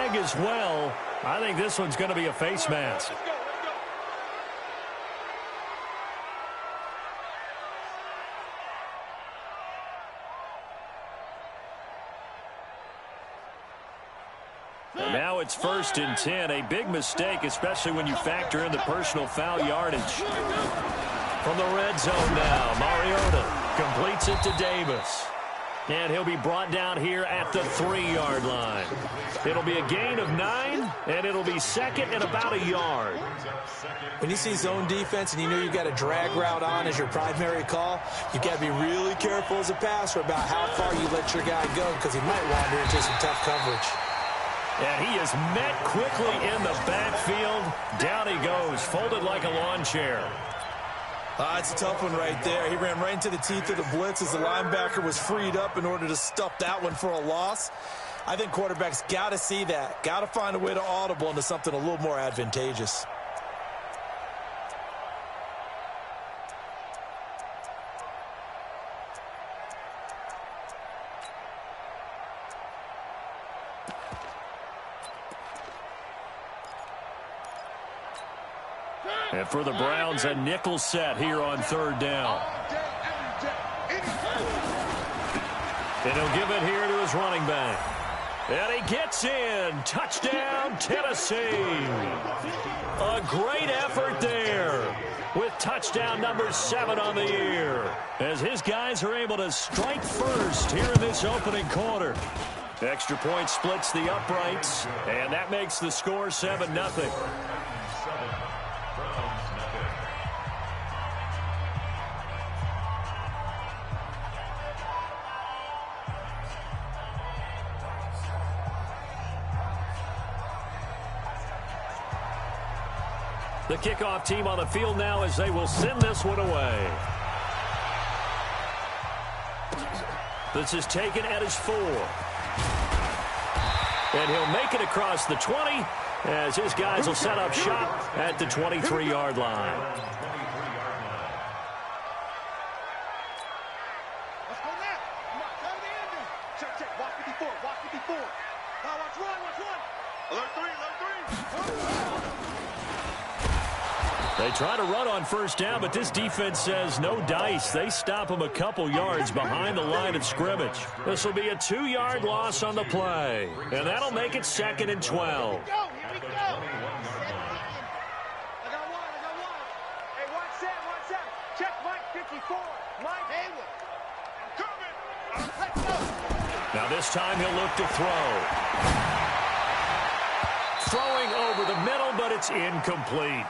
flag as well. I think this one's going to be a face mask. Now it's 1st and 10. A big mistake, especially when you factor in the personal foul yardage. From the red zone now, Mariota completes it to Davis. And he'll be brought down here at the 3-yard line. It'll be a gain of 9, and it'll be 2nd and about a yard. When you see zone defense and you know you've got a drag route on as your primary call, you've got to be really careful as a passer about how far you let your guy go because he might wander into some tough coverage. And he is met quickly in the backfield. Down he goes, folded like a lawn chair. It's a tough one right there. He ran right into the teeth of the blitz as the linebacker was freed up in order to stuff that one for a loss. I think quarterbacks got to see that. Got to find a way to audible into something a little more advantageous. And for the Browns, a nickel set here on 3rd down. And he'll give it here to his running back. And he gets in. Touchdown, Tennessee. A great effort there with touchdown number 7 on the year as his guys are able to strike first here in this opening quarter. Extra point splits the uprights, and that makes the score 7-0. The kickoff team on the field now as they will send this one away. This is taken at his 4. And he'll make it across the 20 as his guys will set up shop at the 23-yard line. Let's go now. Come on, come to the end. Check. Watch 54. Watch 54. Now watch 1. Alert 3. They try to run on 1st down, but this defense says no dice. They stop them a couple yards behind the line of scrimmage. This will be a 2-yard loss on the play, and that'll make it 2nd and 12. Here we go. I got one. Hey, watch that. Check Mike 54. Mike Haywood. I'm coming. Let's go. Now this time he'll look to throw. Throwing over the middle, but it's incomplete.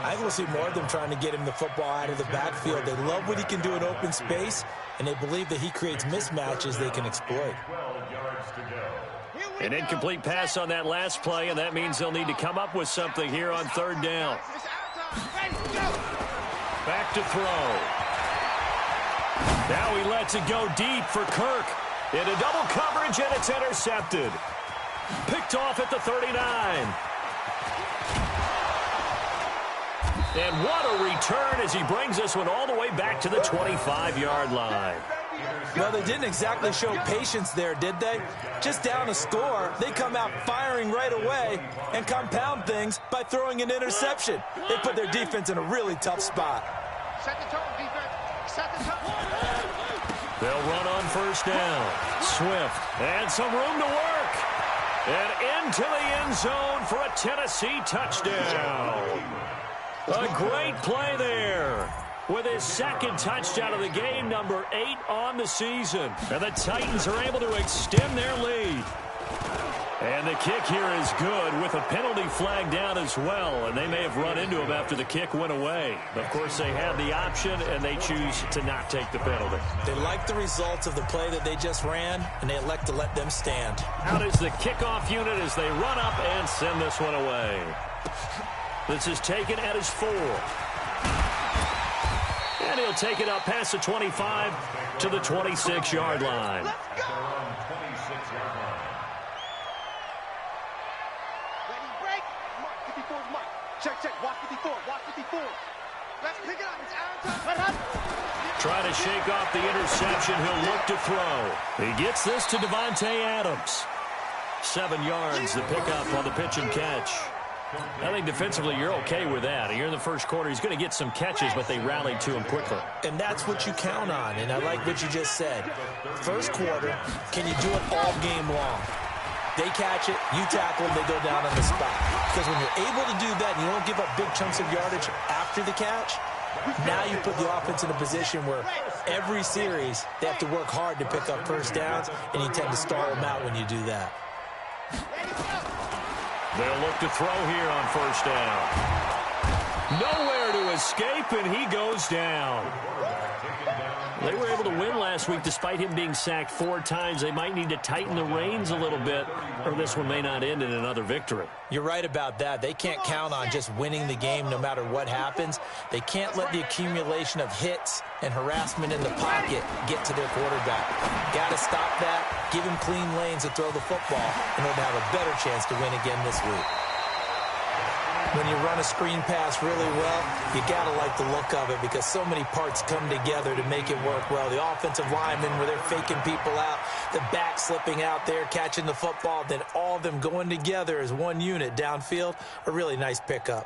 I think we'll see more of them trying to get him the football out of the backfield. They love what he can do in open space, and they believe that he creates mismatches they can exploit. An incomplete pass on that last play, and that means they'll need to come up with something here on 3rd down. Back to throw. Now he lets it go deep for Kirk. Into double coverage, and it's intercepted. Picked off at the 39. And what a return as he brings this one all the way back to the 25-yard line. Well, they didn't exactly show patience there, did they? Just down a score, they come out firing right away and compound things by throwing an interception. They put their defense in a really tough spot. Set the tone, defense. Set the tone. They'll run on 1st down. Swift, and some room to work. And into the end zone for a Tennessee touchdown. A great play there with his 2nd touchdown of the game, number 8 on the season. And the Titans are able to extend their lead. And the kick here is good with a penalty flag down as well. And they may have run into him after the kick went away. Of course, they had the option, and they choose to not take the penalty. They like the results of the play that they just ran, and they elect to let them stand. Out is the kickoff unit as they run up and send this one away. This is taken at his 4. And he'll take it up past the 25 to the 26-yard line. Let's go. Ready, break. Mark 54 is Mike. Check. Watch 54. Let's pick it up. It's our time. Try to shake off the interception. He'll look to throw. He gets this to Devontae Adams. 7 yards to pick up on the pitch and catch. I think defensively you're okay with that. Here in the first quarter, he's going to get some catches, but they rallied to him quickly. And that's what you count on, and I like what you just said. First quarter, can you do it all game long? They catch it, you tackle, they go down on the spot. Because when you're able to do that and you don't give up big chunks of yardage after the catch, now you put the offense in a position where every series they have to work hard to pick up first downs, and you tend to stall them out when you do that. They'll look to throw here on first down. Nowhere to escape, and he goes down. They were able to win last week despite him being sacked 4 times. They might need to tighten the reins a little bit, or this one may not end in another victory. You're right about that. They can't count on just winning the game no matter what happens. They can't let the accumulation of hits and harassment in the pocket get to their quarterback. Got to stop that, give him clean lanes to throw the football in order to have a better chance to win again this week. When you run a screen pass really well, you got to like the look of it because so many parts come together to make it work well. The offensive linemen, where they're faking people out, the back slipping out there, catching the football, then all of them going together as one unit downfield, a really nice pickup.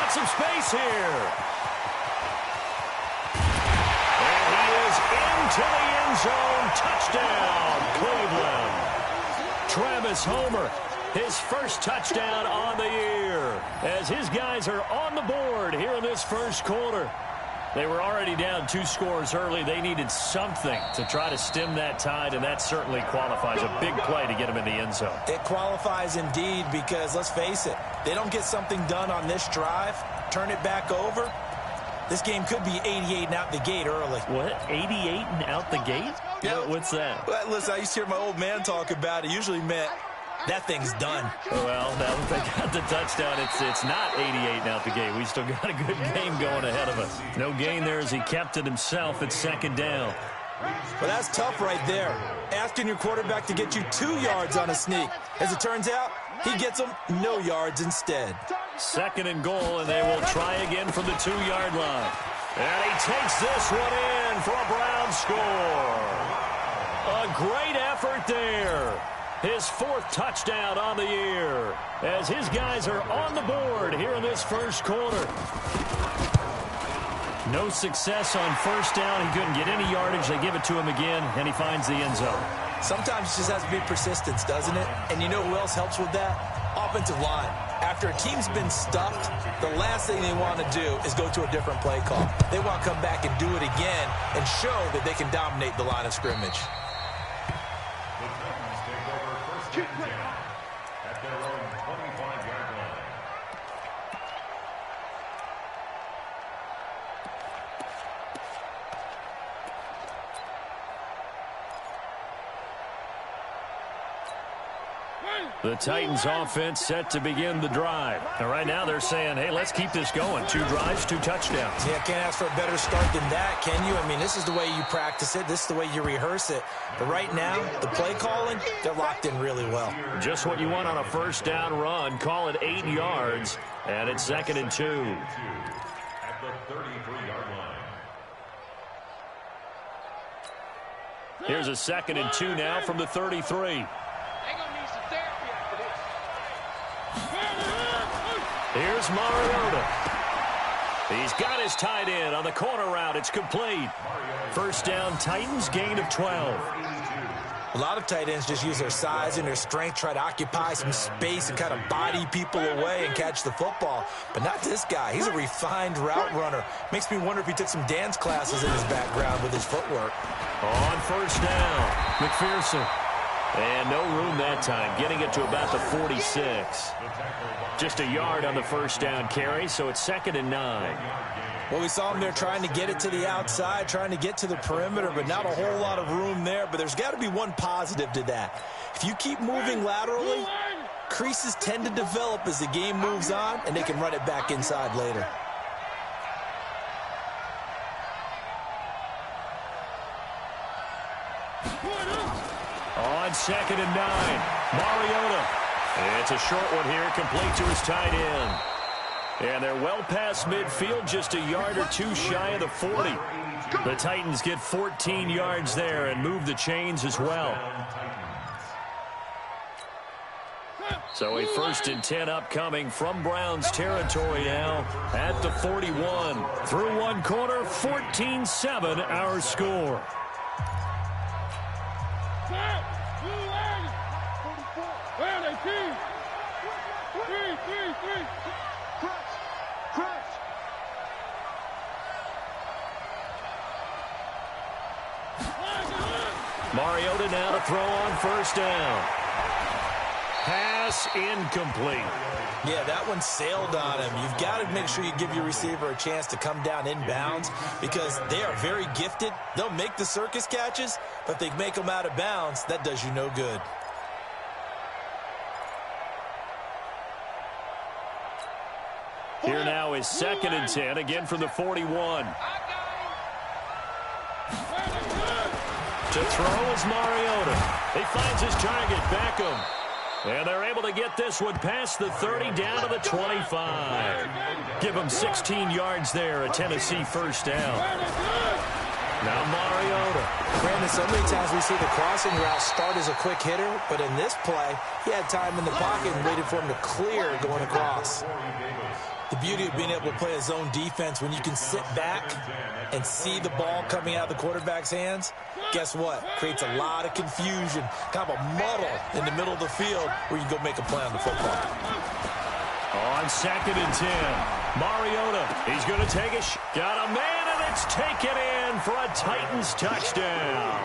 Some space here. And he is into the end zone. Touchdown, Cleveland. Travis Homer, his first touchdown on the year, as his guys are on the board here in this first quarter. They were already down 2 scores early. They needed something to try to stem that tide, and that certainly qualifies. A big play to get him in the end zone. It qualifies indeed because, let's face it, they don't get something done on this drive, turn it back over, this game could be 88 and out the gate early. What? 88 and out the gate? Yeah. What's that? Well, listen, I used to hear my old man talk about it. Usually meant that thing's done. Well, now that they got the touchdown, it's not 88 and out the gate. We still got a good game going ahead of us. No gain there as he kept it himself at second down. Well, that's tough right there. Asking your quarterback to get you 2 yards on a sneak. As it turns out, he gets them no yards instead. Second and goal, and they will try again from the 2-yard line. And he takes this one in for a Brown score. A great effort there. His 4th touchdown on the year, as his guys are on the board here in this first quarter. No success on first down. He couldn't get any yardage. They give it to him again, and he finds the end zone. Sometimes it just has to be persistence, doesn't it? And you know who else helps with that? Offensive line. After a team's been stuffed, the last thing they want to do is go to a different play call. They want to come back and do it again and show that they can dominate the line of scrimmage. At their own 25-yard line. The Titans offense set to begin the drive. And right now they're saying, hey, let's keep this going. 2 drives, 2 touchdowns. Yeah, can't ask for a better start than that, can you? I mean, this is the way you practice it. This is the way you rehearse it. But right now, the play calling, they're locked in really well. Just what you want on a first down run. Call it 8 yards, and it's 2nd and 2. At the 33-yard line. Here's a 2nd and 2 now from the 33. Here's Mariota. He's got his tight end on the corner route. It's complete. First down, Titans, gain of 12. A lot of tight ends just use their size and their strength, try to occupy some space and kind of body people away and catch the football. But not this guy. He's a refined route runner. Makes me wonder if he took some dance classes in his background with his footwork. On first down, McPherson. And no room that time, getting it to about the 46. Just a yard on the first down carry, so it's 2nd and 9. Well, we saw him there trying to get it to the outside, trying to get to the perimeter, but not a whole lot of room there. But there's got to be one positive to that. If you keep moving laterally, creases tend to develop as the game moves on, and they can run it back inside later. On 2nd and 9, Mariota. It's a short one here, complete to his tight end. And they're well past midfield, just a yard or two shy of the 40. The Titans get 14 yards there and move the chains as well. So a 1st and 10 upcoming from Browns territory now at the 41. Through one quarter, 14-7 our score. Mariota now to throw on 1st down. Pass incomplete. Yeah, that one sailed on him. You've got to make sure you give your receiver a chance to come down inbounds because they are very gifted. They'll make the circus catches, but if they make them out of bounds, that does you no good. Here now is 2nd and 10, again from the 41. To throw is Mariota. He finds his target, Beckham. And they're able to get this one past the 30 down to the 25. Give him 16 yards there, a Tennessee 1st down. Now Mariota. Brandon, so many times we see the crossing route start as a quick hitter, but in this play, he had time in the pocket and waited for him to clear going across. The beauty of being able to play a zone defense when you can sit back and see the ball coming out of the quarterback's hands, guess what? Creates a lot of confusion, kind of a muddle in the middle of the field where you can go make a play on the football. On 2nd and 10, Mariota, he's going to take a shot. Got a man, and it's taken in for a Titans touchdown.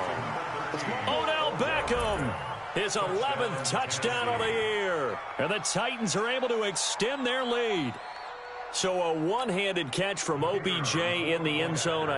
Odell Beckham, his 11th touchdown of the year. And the Titans are able to extend their lead. So a one-handed catch from OBJ in the end zone.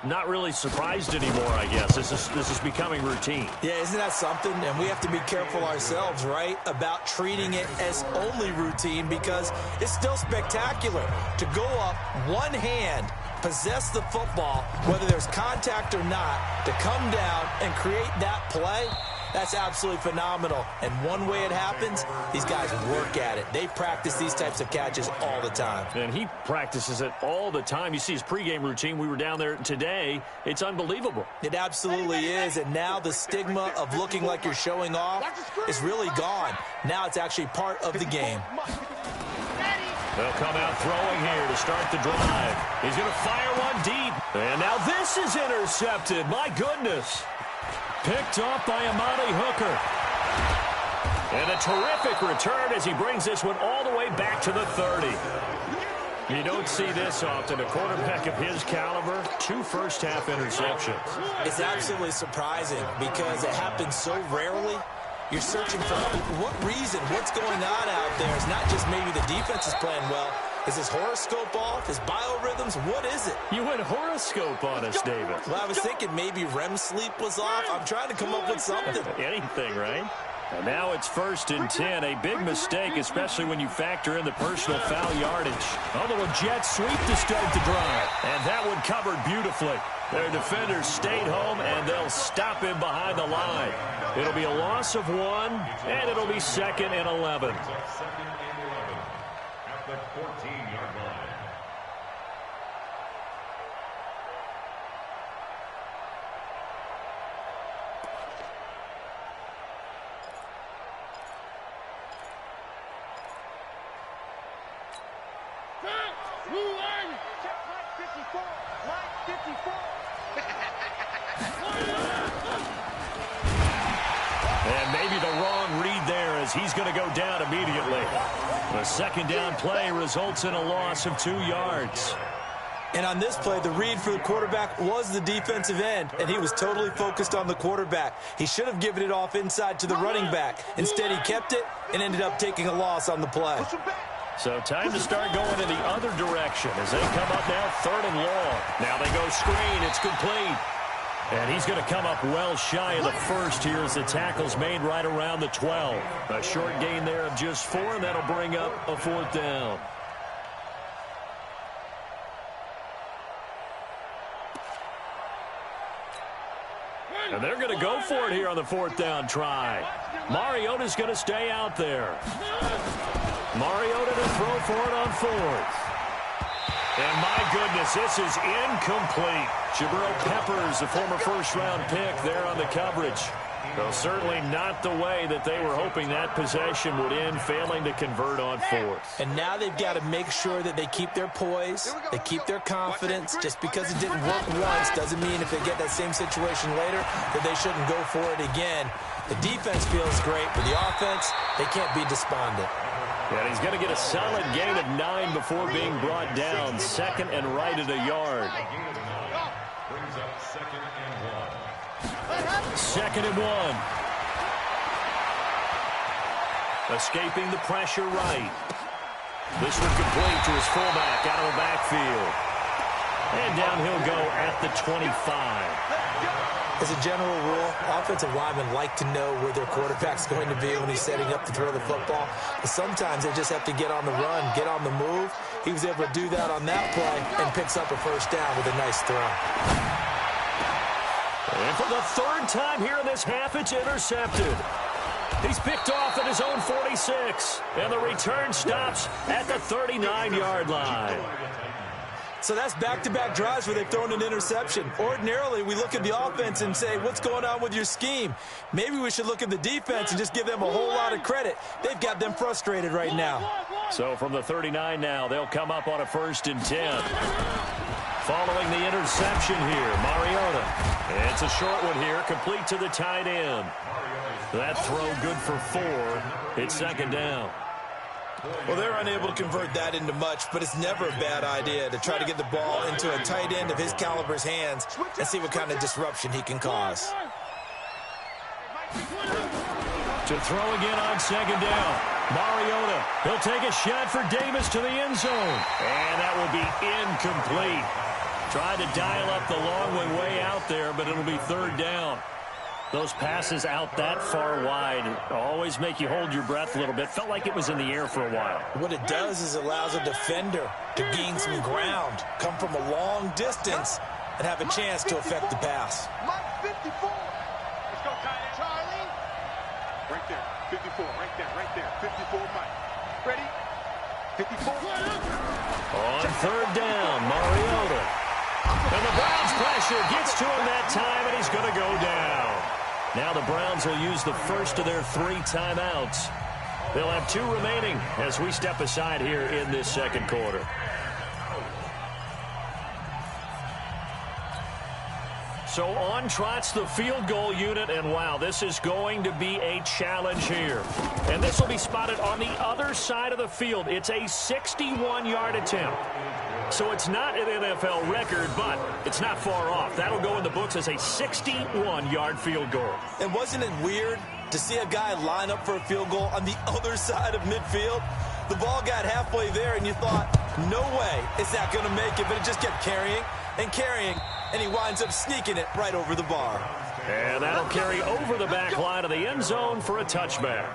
Not really surprised anymore, I guess. This is becoming routine. Yeah, isn't that something? And we have to be careful ourselves, right, about treating it as only routine because it's still spectacular to go up one hand, possess the football, whether there's contact or not, to come down and create that play. That's absolutely phenomenal. And one way it happens, these guys work at it. They practice these types of catches all the time. And he practices it all the time. You see his pregame routine. We were down there today. It's unbelievable. It absolutely is. And now the stigma of looking like you're showing off is really gone. Now it's actually part of the game. They'll come out throwing here to start the drive. He's going to fire one deep. And now this is intercepted. My goodness. Picked off by Amani Hooker. And a terrific return as he brings this one all the way back to the 30. You don't see this often. A quarterback of his caliber, 2 first-half interceptions. It's absolutely surprising because it happens so rarely. You're searching for what reason, what's going on out there. It's not just maybe the defense is playing well. Is his horoscope off? His biorhythms? What is it? You went horoscope on us, David. Well, I was thinking maybe REM sleep was off. I'm trying to come up with something. Anything, right? And now it's 1st and 10. A big mistake, especially when you factor in the personal foul yardage. A little jet sweep to start the drive. And that one covered beautifully. Their defenders stayed home, and they'll stop him behind the line. It'll be a loss of 1, and it'll be 2nd and 11. At the 14-yard line. Check line 54. Line 54. And maybe the wrong read there as he's going to go down immediately. The 2nd down play results in a loss of 2 yards. And on this play, the read for the quarterback was the defensive end, and he was totally focused on the quarterback. He should have given it off inside to the running back. Instead, he kept it and ended up taking a loss on the play. So time to start going in the other direction as they come up now 3rd and long. Now they go screen. It's complete. And he's going to come up well shy of the first here as the tackle's made right around the 12. A short gain there of just 4, and that'll bring up a 4th down. And they're going to go for it here on the 4th down try. Mariota's going to stay out there. Mariota to throw for it on 4th. And my goodness, this is incomplete. Jabril Peppers, a former first-round pick there on the coverage. Well, certainly not the way that they were hoping that possession would end, failing to convert on 4th. And now they've got to make sure that they keep their poise, they keep their confidence. Just because it didn't work once doesn't mean if they get that same situation later that they shouldn't go for it again. The defense feels great, but the offense, they can't be despondent. And he's going to get a solid gain of 9 before being brought down. 2nd and right at a yard. Brings up 2nd and 1. 2nd and 1. Escaping the pressure right. This one complete to his fullback out of the backfield. And down he'll go at the 25. As a general rule, offensive linemen like to know where their quarterback's going to be when he's setting up to throw the football. But sometimes they just have to get on the run, get on the move. He was able to do that on that play and picks up a 1st down with a nice throw. And for the 3rd time here in this half, it's intercepted. He's picked off at his own 46. And the return stops at the 39-yard line. So that's back-to-back drives where they've thrown an interception. Ordinarily, we look at the offense and say, what's going on with your scheme? Maybe we should look at the defense and just give them a whole lot of credit. They've got them frustrated right now. So from the 39 now, they'll come up on a 1st and 10. Following the interception here, Mariota. It's a short one here, complete to the tight end. That throw good for 4. It's 2nd down. Well, they're unable to convert that into much, but it's never a bad idea to try to get the ball into a tight end of his caliber's hands and see what kind of disruption he can cause. To throw again on 2nd down. Mariota, he'll take a shot for Davis to the end zone. And that will be incomplete. Tried to dial up the long one way out there, but it'll be 3rd down. Those passes out that far wide always make you hold your breath a little bit. Felt like it was in the air for a while. What it does is it allows a defender to gain some ground, come from a long distance, and have a chance to affect the pass. Mike 54. Let's go, Charlie. Right there, 54, right there, 54, Mike. Ready? 54. On 3rd down, Mariota. And the Browns pressure gets to him that time, and he's going to go down. Now the Browns will use the first of their 3 timeouts. They'll have 2 remaining as we step aside here in this 2nd quarter. So on trots the field goal unit, and wow, this is going to be a challenge here. And this will be spotted on the other side of the field. It's a 61-yard attempt. So it's not an NFL record, but it's not far off. That'll go in the books as a 61-yard field goal. And wasn't it weird to see a guy line up for a field goal on the other side of midfield? The ball got halfway there, and you thought, no way, it's not going to make it. But it just kept carrying and carrying, and he winds up sneaking it right over the bar. And that'll carry over the back line of the end zone for a touchback.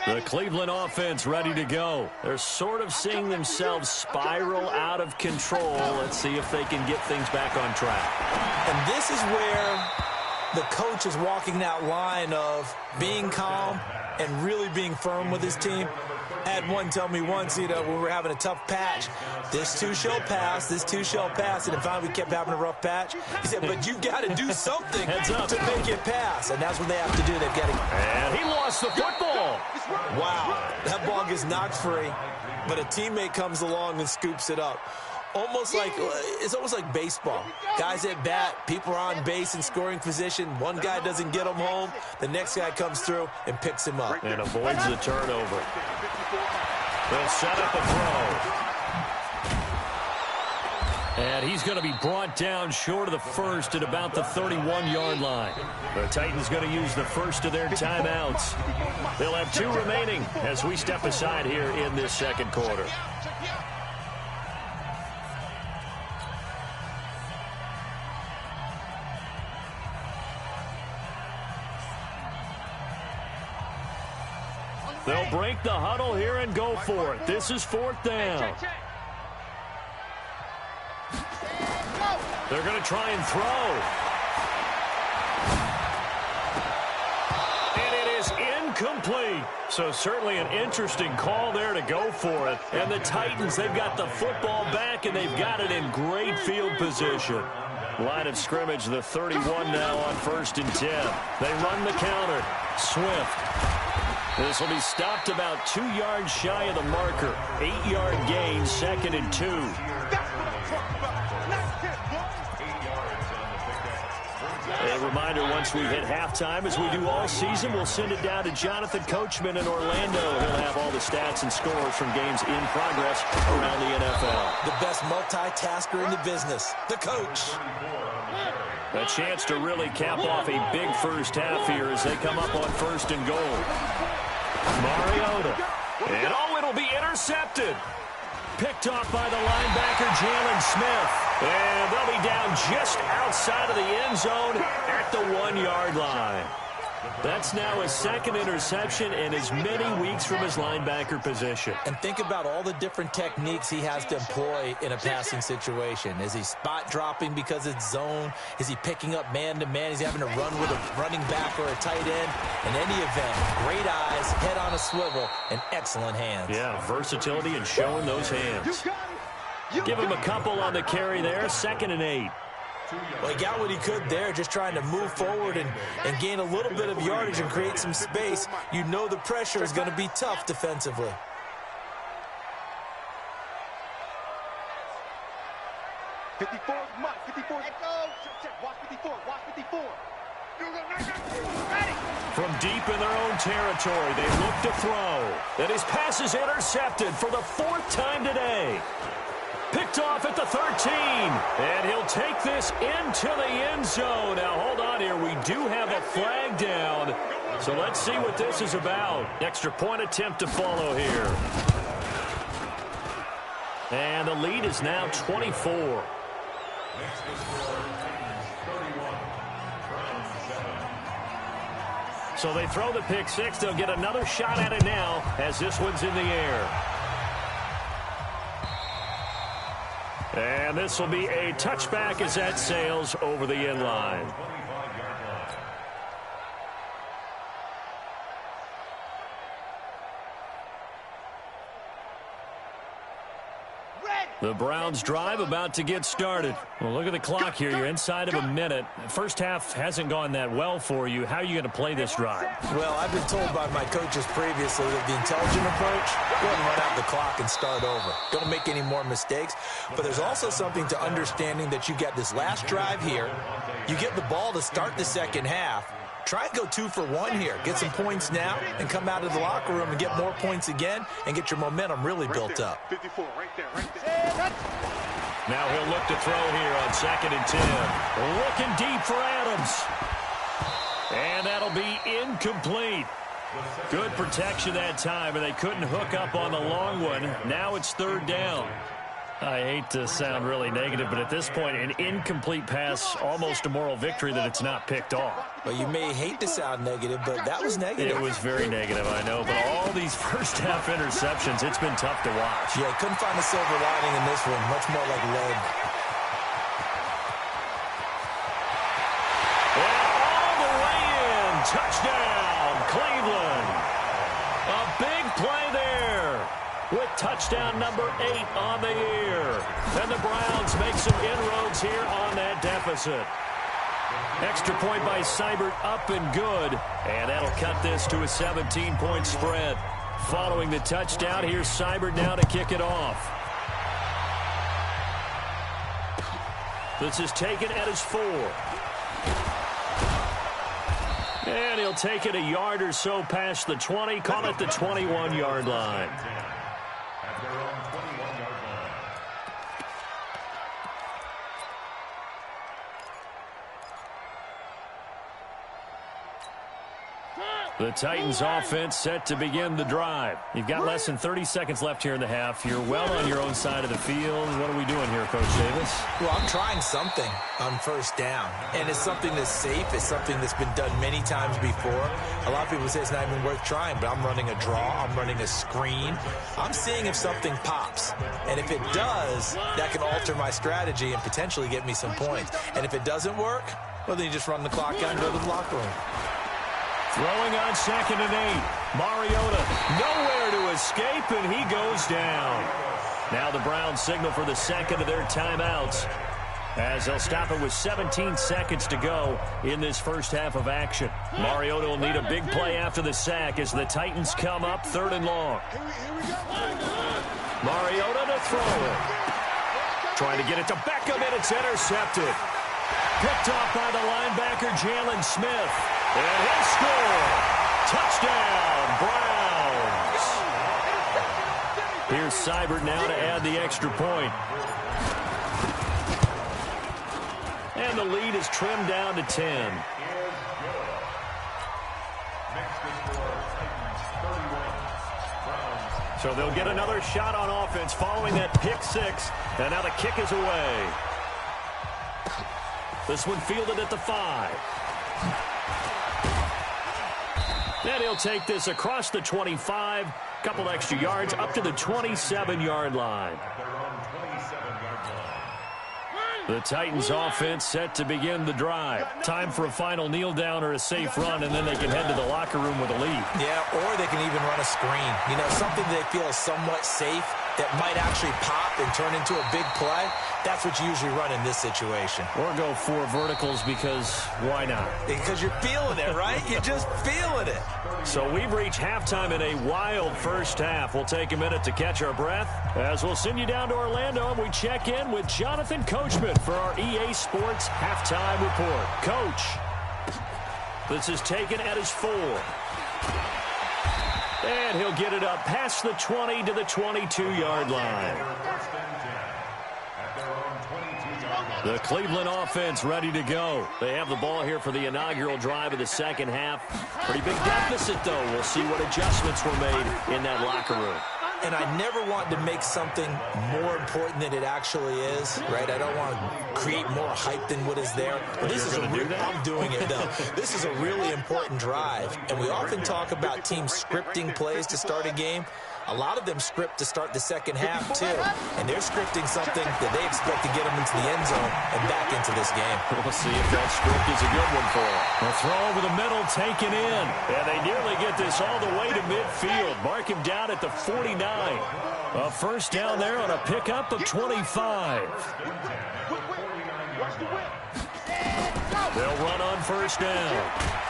The Cleveland offense ready to go. They're sort of seeing themselves spiral out of control. Let's see if they can get things back on track. And this is where the coach is walking that line of being calm and really being firm with his team. I had one tell me once, when we were having a tough patch, this too shall pass, this too shall pass. And then finally we kept having a rough patch. He said, but you've got to do something to make it pass. And that's what they have to do. They've got to. And he lost the football. Wow. That ball gets knocked free, but a teammate comes along and scoops it up. It's almost like baseball. Guys at bat, people are on base in scoring position. One guy doesn't get him home. The next guy comes through and picks him up. And avoids the turnover. They'll set up a throw. And he's going to be brought down short of the first at about the 31-yard line. The Titans going to use the first of their timeouts. They'll have 2 remaining as we step aside here in this second quarter. They'll break the huddle here and go for it. This is 4th down. They're going to try and throw. And it is incomplete. So certainly an interesting call there to go for it. And the Titans, they've got the football back, and they've got it in great field position. Line of scrimmage, the 31 now on 1st and 10. They run the counter. Swift. This will be stopped about 2 yards shy of the marker. 8-yard gain, 2nd and 2. A reminder, once we hit halftime, as we do all season, we'll send it down to Jonathan Coachman in Orlando. He'll have all the stats and scores from games in progress around the NFL. The best multitasker in the business, the coach. A chance to really cap off a big first half here as they come up on 1st and goal. Mariota. And it'll be intercepted. Picked off by the linebacker, Jalen Smith. And they'll be down just outside of the end zone at the 1-yard line. That's now his 2nd interception in as many weeks from his linebacker position. And think about all the different techniques he has to employ in a passing situation. Is he spot dropping because it's zone? Is he picking up man-to-man? Is he having to run with a running back or a tight end? In any event, great eyes, head on a swivel, and excellent hands. Yeah, versatility and showing those hands. Give him a couple on the carry there, 2nd and 8. Well, he got what he could there, just trying to move forward and gain a little bit of yardage and create some space. You know the pressure is going to be tough defensively. From deep in their own territory, they look to throw. And his pass is intercepted for the 4th time today. Picked off at the 13, and he'll take this into the end zone. Now, hold on here. We do have a flag down, so let's see what this is about. Extra point attempt to follow here. And the lead is now 24. So they throw the pick 6. They'll get another shot at it now as this one's in the air. And this will be a touchback as that sails over the end line. The Browns drive about to get started. Well, look at the clock here. You're inside of a minute. First half hasn't gone that well for you. How are you going to play this drive? Well, I've been told by my coaches previously that the intelligent approach, go ahead and run out the clock and start over. Don't make any more mistakes. But there's also something to understanding that you get this last drive here. You get the ball to start the second half. Try and go 2 for 1 here. Get some points now and come out of the locker room and get more points again and get your momentum really built up. 54, right there. Now he'll look to throw here on 2nd and 10. Looking deep for Adams. And that'll be incomplete. Good protection that time, and they couldn't hook up on the long one. Now it's 3rd down. I hate to sound really negative, but at this point, an incomplete pass, almost a moral victory that it's not picked off. Well, you may hate to sound negative, but that was negative. It was very negative, I know, but all these first half interceptions, it's been tough to watch. Yeah, couldn't find a silver lining in this one, much more like lead. And all the way in, touchdown, Cleveland. A big play there, with touchdown number 8 on the year. And the Browns make some inroads here on that deficit. Extra point by Seibert, up and good. And that'll cut this to a 17-point spread. Following the touchdown, here's Seibert now to kick it off. This is taken at his 4. And he'll take it a yard or so past the 20, call it the 21-yard line. The Titans offense set to begin the drive. You've got less than 30 seconds left here in the half. You're well on your own side of the field. What are we doing here, Coach Davis? Well, I'm trying something on first down, and it's something that's safe. It's something that's been done many times before. A lot of people say it's not even worth trying, but I'm running a draw. I'm running a screen. I'm seeing if something pops, and if it does, that can alter my strategy and potentially get me some points. And if it doesn't work, well, then you just run the clock out and go to the locker room. Throwing on 2nd and 8. Mariota nowhere to escape, and he goes down. Now the Browns signal for the second of their timeouts, as they'll stop it with 17 seconds to go in this first half of action. Mariota will need a big play after the sack as the Titans come up 3rd and long. Mariota to throw it. Trying to get it to Beckham, and it's intercepted. Picked off by the linebacker, Jalen Smith. And he'll score. Touchdown, Browns. Here's Seibert now to add the extra point. And the lead is trimmed down to 10. So they'll get another shot on offense following that pick six. And now the kick is away. This one fielded at the 5. And he'll take this across the 25. Couple extra yards up to the 27-yard line. The Titans offense set to begin the drive. Time for a final kneel down or a safe run, and then they can head to the locker room with a lead. Yeah, or they can even run a screen. You know, something they feel is somewhat safe that might actually pop and turn into a big play. That's what you usually run in this situation. Or go 4 verticals, because why not? Because you're feeling it, right? You're just feeling it. So we've reached halftime in a wild first half. We'll take a minute to catch our breath as we'll send you down to Orlando and we check in with Jonathan Coachman for our EA Sports Halftime Report. Coach, this is taken at his 4. And he'll get it up past the 20 to the 22-yard line. The Cleveland offense ready to go. They have the ball here for the inaugural drive of the second half. Pretty big deficit, though. We'll see what adjustments were made in that locker room. And I never want to make something more important than it actually is, right? I don't want to create more hype than what is there. But this is I'm doing it, though. This is a really important drive. And we often talk about teams scripting plays to start a game. A lot of them script to start the second half, too. And they're scripting something that they expect to get them into the end zone and back into this game. We'll see if that script is a good one for them. A throw over the middle taken in. And they nearly get this all the way to midfield. Mark him down at the 49. A first down there on a pickup of 25. They'll run on first down.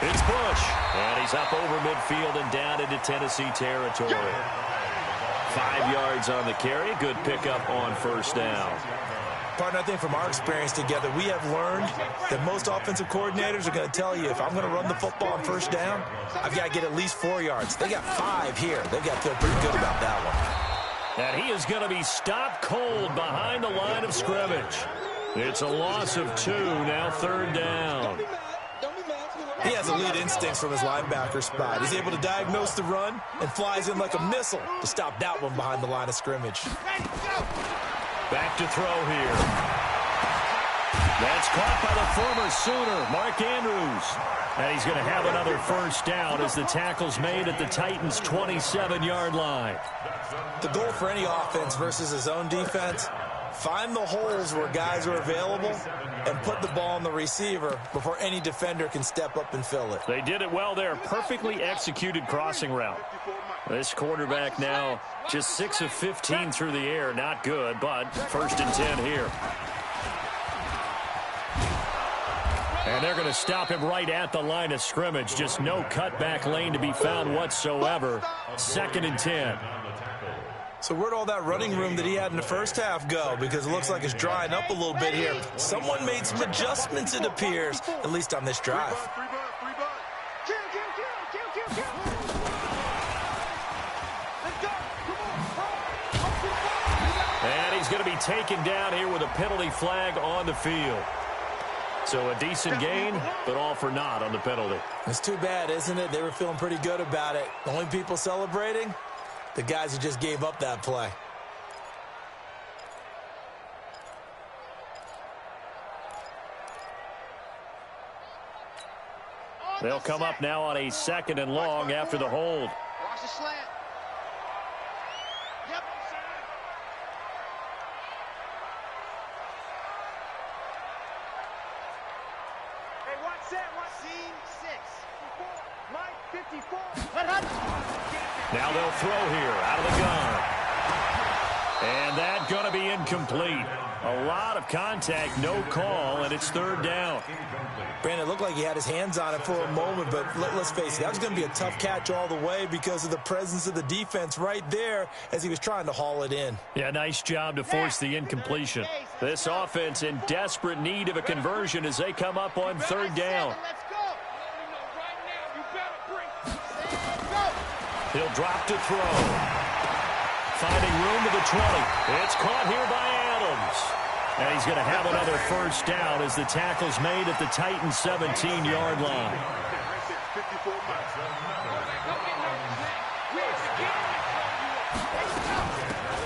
It's Bush. And he's up over midfield and down into Tennessee territory. 5 yards on the carry. Good pickup on first down. Partner, I think from our experience together, we have learned that most offensive coordinators are going to tell you, if I'm going to run the football on first down, I've got to get at least 4 yards. They got 5 here. They've got to feel pretty good about that one. And he is going to be stopped cold behind the line of scrimmage. It's a loss of 2, now third down. He has elite instincts from his linebacker spot. He's able to diagnose the run and flies in like a missile to stop that one behind the line of scrimmage. Back to throw here. That's caught by the former Sooner, Mark Andrews. And he's going to have another first down as the tackle's made at the Titans' 27-yard line. The goal for any offense versus his own defense, find the holes where guys are available and put the ball on the receiver before any defender can step up and fill it. They did it well there. Perfectly executed crossing route. This quarterback now just 6 of 15 through the air. Not good, but first and 10 here. And they're going to stop him right at the line of scrimmage. Just no cutback lane to be found whatsoever. 2nd and 10. So where'd all that running room that he had in the first half go? Because it looks like it's drying up a little bit here. Someone made some adjustments, it appears, at least on this drive. And he's going to be taken down here with a penalty flag on the field. So a decent gain, but all for naught on the penalty. It's too bad, isn't it? They were feeling pretty good about it. The only people celebrating, the guys who just gave up that play. They'll come up now on a 2nd and long after the hold. Watch the slant. Yep. Hey, watch that. Watch scene 6. Mike 54. Now they'll throw here out of the gun. And that's going to be incomplete. A lot of contact, no call, and it's 3rd down. Brandon, it looked like he had his hands on it for a moment, but let's face it, that was going to be a tough catch all the way because of the presence of the defense right there as he was trying to haul it in. Yeah, nice job to force the incompletion. This offense in desperate need of a conversion as they come up on 3rd down. He'll drop to throw. Finding room to the 20. It's caught here by Adams. And he's going to have another 1st down as the tackle's made at the Titans' 17-yard line.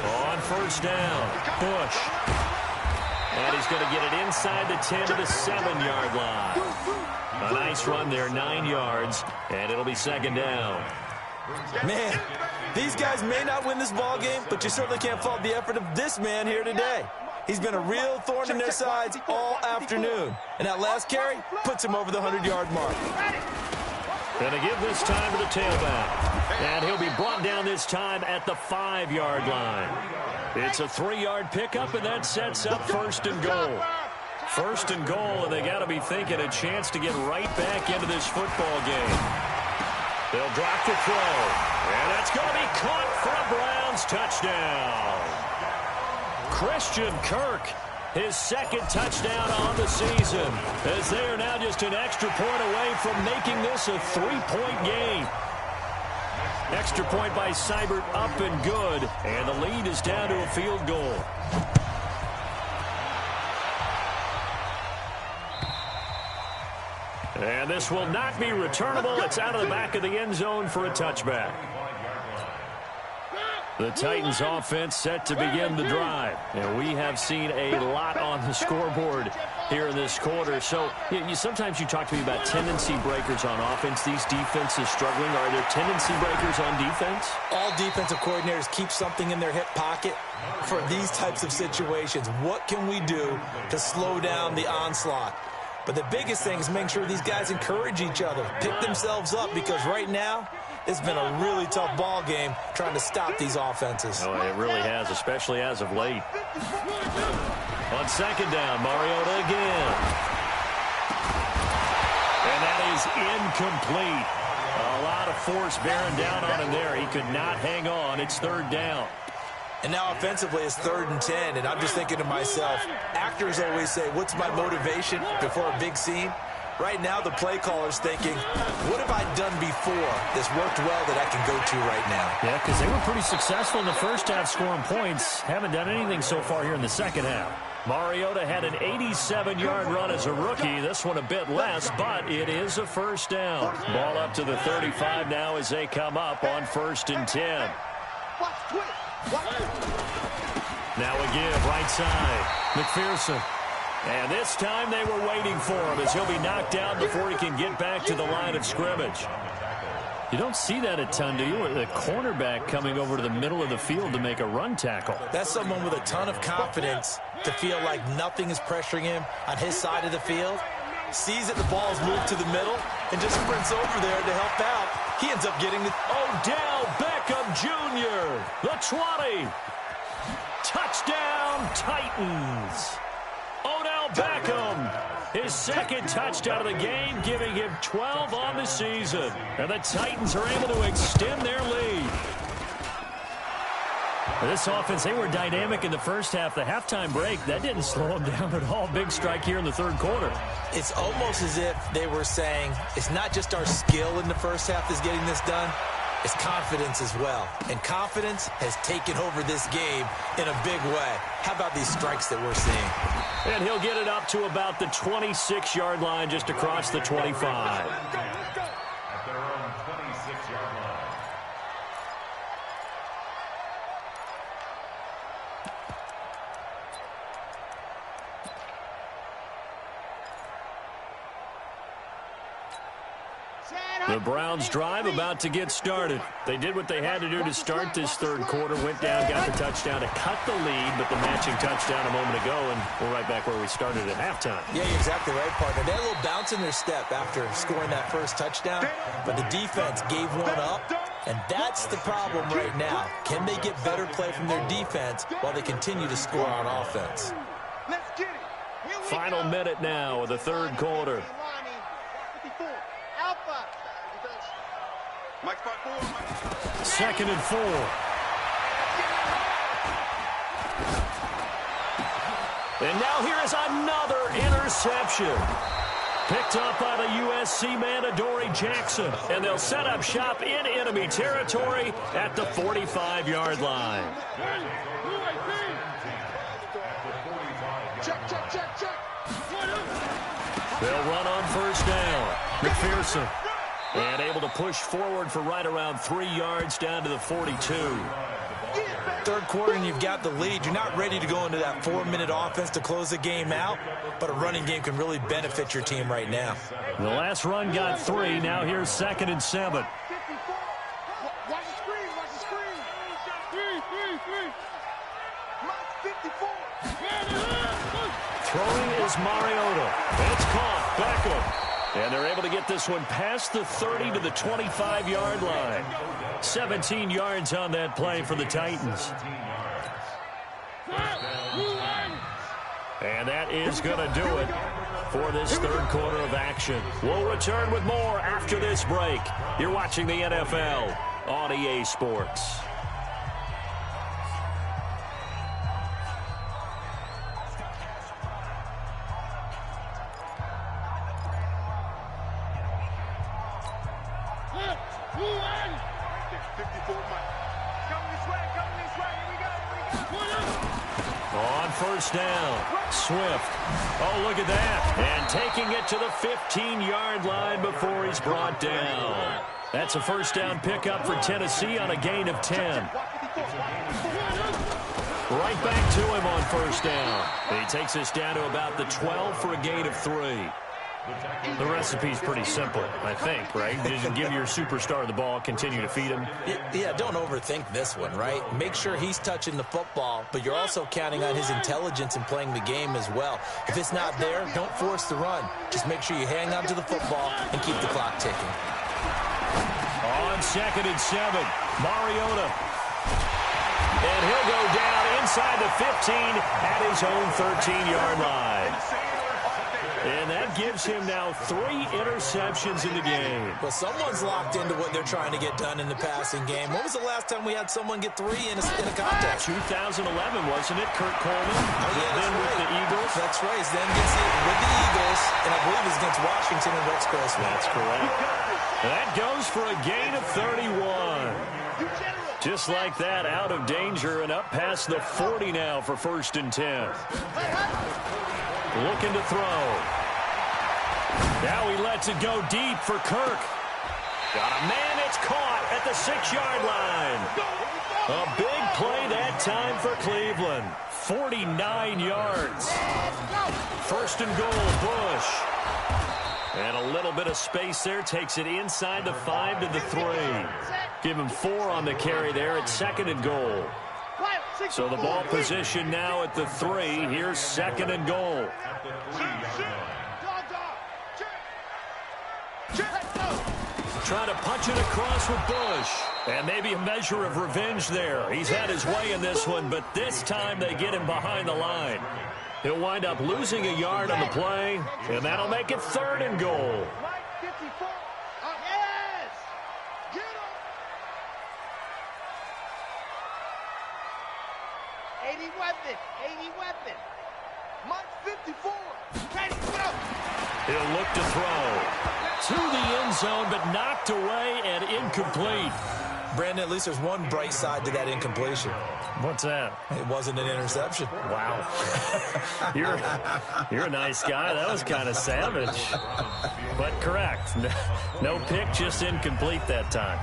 On 1st down, Bush. And he's going to get it inside the 10 to the 7-yard line. A nice run there, 9 yards, and it'll be 2nd down. Man, these guys may not win this ball game, but you certainly can't fault the effort of this man here today. He's been a real thorn in their sides all afternoon. And that last carry puts him over the 100-yard mark. Going to give this time to the tailback. And he'll be brought down this time at the 5-yard line. It's a 3-yard pickup, and that sets up 1st and goal. 1st and goal, and they got to be thinking a chance to get right back into this football game. They'll drop the throw, and that's going to be caught for a Browns touchdown. Christian Kirk, his 2nd touchdown on the season, as they are now just an extra point away from making this a 3-point game. Extra point by Seibert up and good, and the lead is down to a field goal. And this will not be returnable. It's out of the back of the end zone for a touchback. The Titans offense set to begin the drive. And we have seen a lot on the scoreboard here in this quarter. So sometimes you talk to me about tendency breakers on offense. These defenses struggling. Are there tendency breakers on defense? All defensive coordinators keep something in their hip pocket for these types of situations. What can we do to slow down the onslaught? But the biggest thing is making sure these guys encourage each other, pick themselves up, because right now it's been a really tough ball game trying to stop these offenses. Oh, it really has, especially as of late. On 2nd down, Mariota again. And that is incomplete. A lot of force bearing down on him there. He could not hang on. It's 3rd down. And now offensively it's 3rd and 10, and I'm just thinking to myself, actors always say, what's my motivation before a big scene? Right now the play caller's thinking, what have I done before this worked well that I can go to right now? Yeah, because they were pretty successful in the first half scoring points. Haven't done anything so far here in the second half. Mariota had an 87-yard run as a rookie. This one a bit less, but it is a 1st down. Ball up to the 35 now as they come up on 1st and 10. Now a give, right side. McPherson. And this time they were waiting for him as he'll be knocked out before he can get back to the line of scrimmage. You don't see that a ton, do you? The cornerback coming over to the middle of the field to make a run tackle. That's someone with a ton of confidence to feel like nothing is pressuring him on his side of the field. Sees that the ball's moved to the middle and just sprints over there to help out. He ends up getting the... Odell Beckham Jr., the 20. Touchdown, Titans. Odell Beckham, his 2nd touchdown of the game, giving him 12 on the season. And the Titans are able to extend their lead. This offense, they were dynamic in the first half. The halftime break, that didn't slow them down at all. Big strike here in the 3rd quarter. It's almost as if they were saying, it's not just our skill in the first half that's getting this done. is confidence as well. And confidence has taken over this game in a big way. How about these strikes that we're seeing? And he'll get it up to about the 26-yard line, just across the 25. At their own 26-yard line. The Browns drive about to get started. They did what they had to do to start this third quarter. Went down, got the touchdown to cut the lead, but the matching touchdown a moment ago, and we're right back where we started at halftime. Yeah, you're exactly right, partner. They had a little bounce in their step after scoring that first touchdown, but the defense gave one up, and that's the problem right now. Can they get better play from their defense while they continue to score on offense? Let's get it. Final minute now of the third quarter. Alpha. Mike 4. 2nd and 4. And now here is another interception. Picked up by the USC man, Adoree Jackson. And they'll set up shop in enemy territory at the 45-yard line. Check. They'll run on first down. McPherson. And able to push forward for right around 3 yards down to the 42. Third quarter and you've got the lead. You're not ready to go into that 4-minute offense to close the game out, but a running game can really benefit your team right now. The last run got 3. Now here's 2nd and 7. Watch the screen. Mike 54. Throwing is Mariota. It's caught. Beckham. And they're able to get this one past the 30 to the 25-yard line. 17 yards on that play for the Titans. And that is going to do it for this third quarter of action. We'll return with more after this break. You're watching the NFL on EA Sports. First down. Swift. Oh, look at that. And taking it to the 15-yard line before he's brought down. That's a first down pickup for Tennessee on a gain of 10. Right back to him on first down. He takes us down to about the 12 for a gain of 3. The recipe's pretty simple, I think, right? Just give your superstar the ball, continue to feed him. Yeah, don't overthink this one, right? Make sure he's touching the football, but you're also counting on his intelligence in playing the game as well. If it's not there, don't force the run. Just make sure you hang on to the football and keep the clock ticking. On 2nd and 7, Mariota. And he'll go down inside the 15 at his own 13-yard line. And that gives him now 3 interceptions in the game. Well, someone's locked into what they're trying to get done in the passing game. When was the last time we had someone get 3 in a contest? 2011, wasn't it? Kurt Coleman. Oh, yeah, then with the Eagles. That's right. Then gets it with the Eagles, and I believe it's against Washington and Rex Grossman. That's correct. That goes for a gain of 31. Just like that, out of danger and up past the 40 now for 1st and 10. Looking to throw. Now he lets it go deep for Kirk. Got a man, it's caught at the 6-yard line. A big play that time for Cleveland. 49 yards. 1st and goal, Bush. And a little bit of space there. Takes it inside the 5 to the 3. Give him 4 on the carry there at 2nd and goal. So the ball position now at the 3. Here's 2nd and goal. Trying to punch it across with Bush. And maybe a measure of revenge there. He's had his way in this one, but this time they get him behind the line. He'll wind up losing a yard on the play, and that'll make it 3rd and goal. 80 weapon. Mike 54. Ready, go. He'll look to throw. To the end zone, but knocked away and incomplete. Brandon, at least there's one bright side to that incompletion. What's that? It wasn't an interception. Wow. You're a nice guy. That was kind of savage. But correct. No pick, just incomplete that time.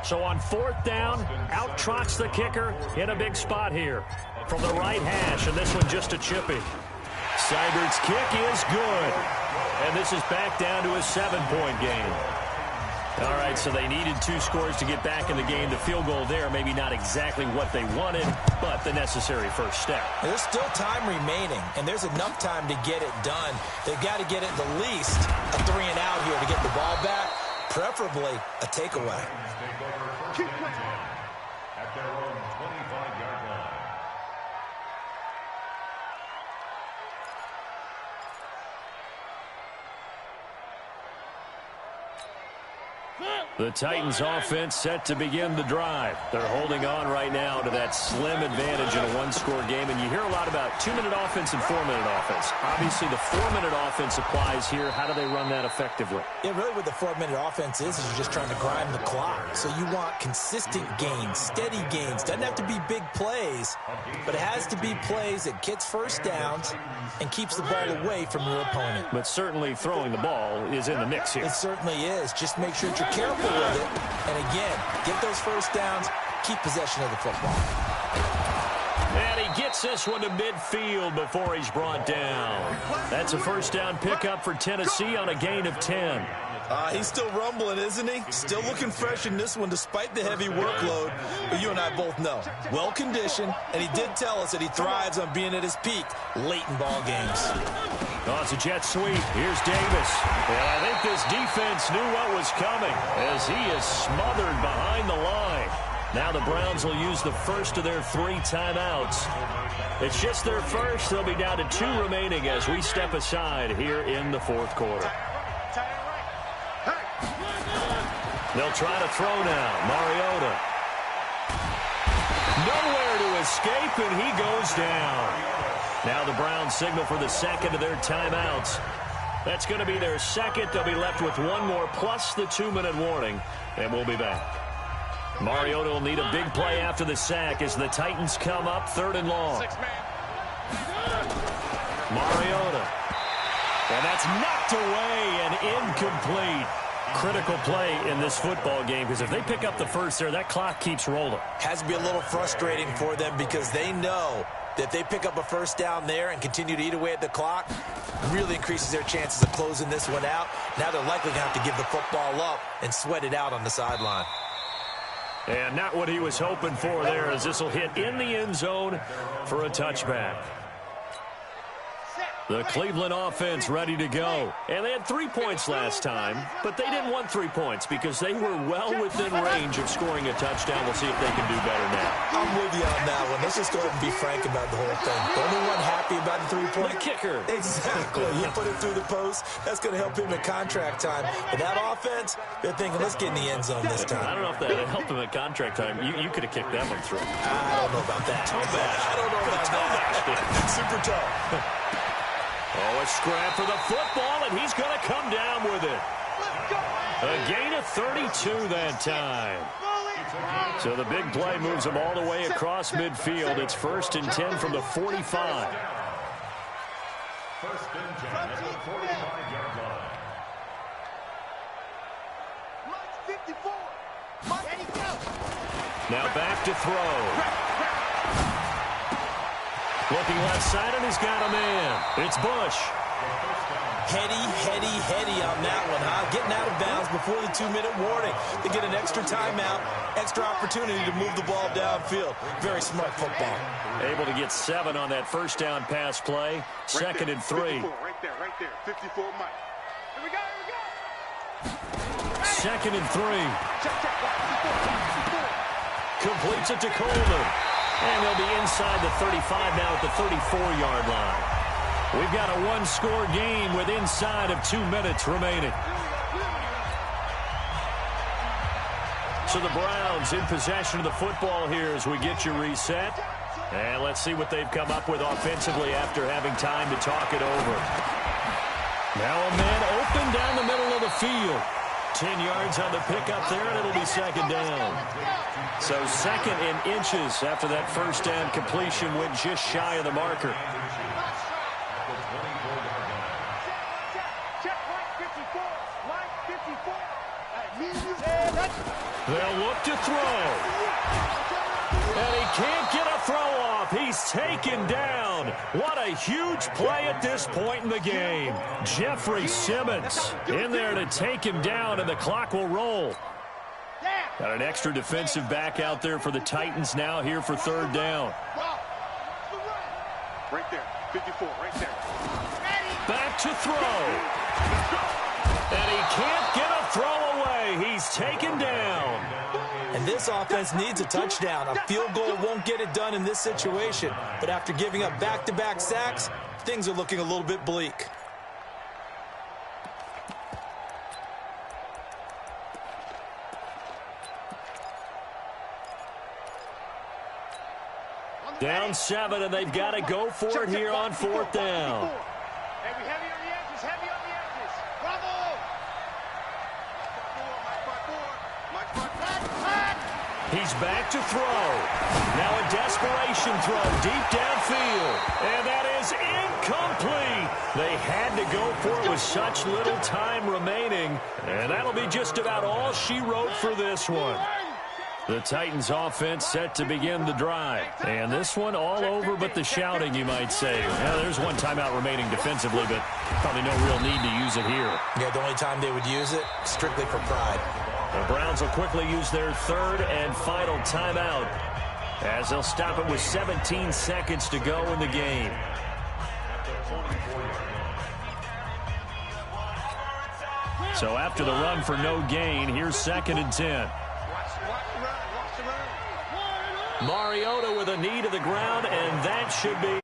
So on 4th down, out trots the kicker in a big spot here from the right hash, and this one just a chippy. Seibert's kick is good, and this is back down to a 7-point game. All right, so they needed 2 scores to get back in the game. The field goal there, maybe not exactly what they wanted, but the necessary first step. There's still time remaining, and there's enough time to get it done. They've got to get it the least a 3-and-out here to get the ball back, preferably a takeaway. Keep playing. At their own 25-yard line. The Titans offense set to begin the drive. They're holding on right now to that slim advantage in a 1-score game. And you hear a lot about 2-minute offense and 4-minute offense. Obviously, the 4-minute offense applies here. How do they run that effectively? Yeah, really what the 4-minute offense is you're just trying to grind the clock. So you want consistent gains, steady gains. Doesn't have to be big plays, but it has to be plays that gets first downs and keeps the ball away from your opponent. But certainly throwing the ball is in the mix here. It certainly is. Just make sure that you're careful with it. And again, get those first downs, keep possession of the football. And he gets this one to midfield before he's brought down. That's a first down pickup for Tennessee on a gain of 10. He's still rumbling, isn't he? Still looking fresh in this one despite the heavy workload. But you and I both know, well-conditioned, and he did tell us that he thrives on being at his peak late in ball games. Oh, it's a jet sweep. Here's Davis. And I think this defense knew what was coming as he is smothered behind the line. Now the Browns will use the first of their 3 timeouts. It's just their first. They'll be down to 2 remaining as we step aside here in the 4th quarter. They'll try to throw now. Mariota. Nowhere to escape, and he goes down. Now the Browns signal for the second of their timeouts. That's going to be their second. They'll be left with 1 more plus the 2-minute warning, and we'll be back. Mariota will need a big play after the sack as the Titans come up 3rd and long. Mariota. And that's knocked away and incomplete. Critical play in this football game because if they pick up the first there, that clock keeps rolling. Has to be a little frustrating for them because they know that if they pick up a first down there and continue to eat away at the clock, really increases their chances of closing this one out. Now they're likely going to have to give the football up and sweat it out on the sideline. And not what he was hoping for there as this will hit in the end zone for a touchback. The Cleveland offense ready to go. And they had 3 points last time, but they didn't want 3 points because they were well within range of scoring a touchdown. We'll see if they can do better now. I'm with you on that one. Let's just go ahead and be frank about the whole thing. The only one happy about the 3-point? The kicker. Exactly. You put it through the post. That's going to help him at contract time. But that offense, they're thinking, let's get in the end zone this time. I don't know if that helped him at contract time. You could have kicked that one through. I don't know about that. I don't know about that. Super tough. Oh, a scrap for the football, and he's going to come down with it. A gain of 32 that time. So the big play moves him all the way across midfield. It's 1st and 10 from the 45. 1st and 10 at the 45-yard line. Now back to throw. Looking left side, and he's got a man. It's Bush. Heady on that one, huh? Getting out of bounds before the 2-minute warning. They get an extra timeout, extra opportunity to move the ball downfield. Very smart football. Able to get 7 on that first down pass play. Second and 3. Right there. 54, Mike. Here we go. Second and 3. Completes it to Coleman. And they'll be inside the 35 now at the 34-yard line. We've got a 1-score game with inside of 2 minutes remaining. So the Browns in possession of the football here as we get you reset. And let's see what they've come up with offensively after having time to talk it over. Now a man open down the middle of the field. 10 yards on the pickup there, and it'll be second down. So second in inches after that first down completion went just shy of the marker. They'll look to throw. And he can't get a throw off. He's taken down. What a huge play at this point in the game. Jeffrey Simmons in there to take him down, and the clock will roll. Got an extra defensive back out there for the Titans now here for third down. Right there, 54, right there. Back to throw. And he can't get a throw away. He's taken down. And this offense needs a touchdown. A field goal won't get it done in this situation. But after giving up back-to-back sacks, things are looking a little bit bleak. Down 7, and they've got to go for it here on fourth down. Heavy on the edges, heavy on the edges. Bravo! He's back to throw. Now a desperation throw deep downfield. And that is incomplete. They had to go for it with such little time remaining. And that'll be just about all she wrote for this one. The Titans offense set to begin the drive. And this one all over but the shouting, you might say. Now, there's one timeout remaining defensively, but probably no real need to use it here. Yeah, the only time they would use it, strictly for pride. The Browns will quickly use their third and final timeout as they'll stop it with 17 seconds to go in the game. So after the run for no gain, here's 2nd and 10. Mariota with a knee to the ground, and that should be